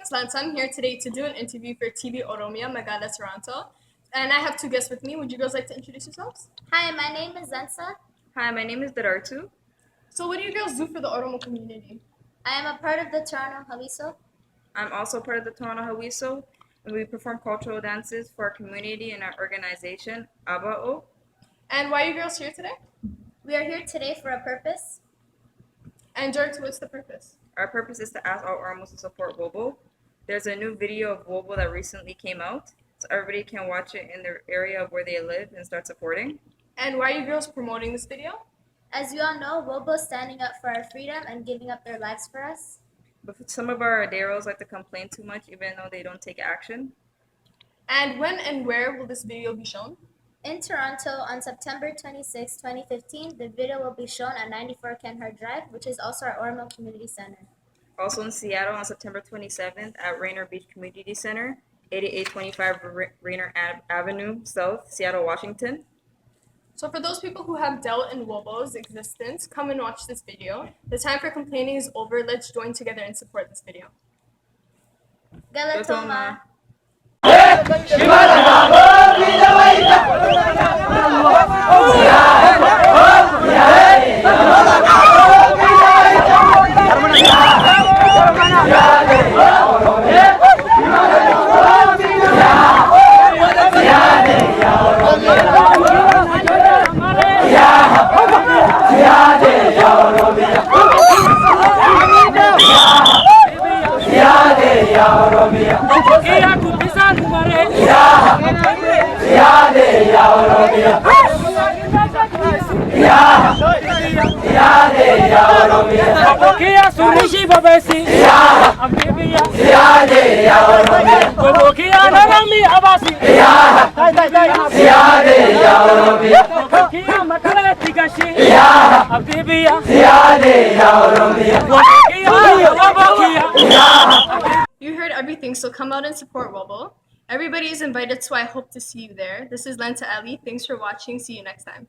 it's Lansa. I'm here today to do an interview for TV Oromiyaa, Magaalaa, Toronto. And I have two guests with me. Would you girls like to introduce yourselves? Hi, my name is Zensa. Hi, my name is Darartu. So what do you girls do for the Oromo community? I am a part of the Toronto Hawiso. I'm also part of the Toronto Hawiso, and we perform cultural dances for our community and our organization, Aba'o. And why are you girls here today? We are here today for a purpose. And George, what's the purpose? Our purpose is to ask all Oromos to support Wobo. There's a new video of Wobo that recently came out, so everybody can watch it in their area of where they live and start supporting. And why are you girls promoting this video? As you all know, Wobo is standing up for our freedom and giving up their lives for us. But some of our Aderos like to complain too much even though they don't take action. And when and where will this video be shown? In Toronto on September 26, 2015, the video will be shown at 94 Kenhard Drive, which is also our Oromo Community Center. Also in Seattle on September 27th at Rainier Beach Community Center, 8825 Rainier Avenue South, Seattle, Washington. So for those people who have doubt in Wobo's existence, come and watch this video. The time for complaining is over. Let's join together and support this video. Galatoma. You heard everything, so come out and support Wobo. Everybody is invited, so I hope to see you there. This is Lenta Ali. Thanks for watching. See you next time.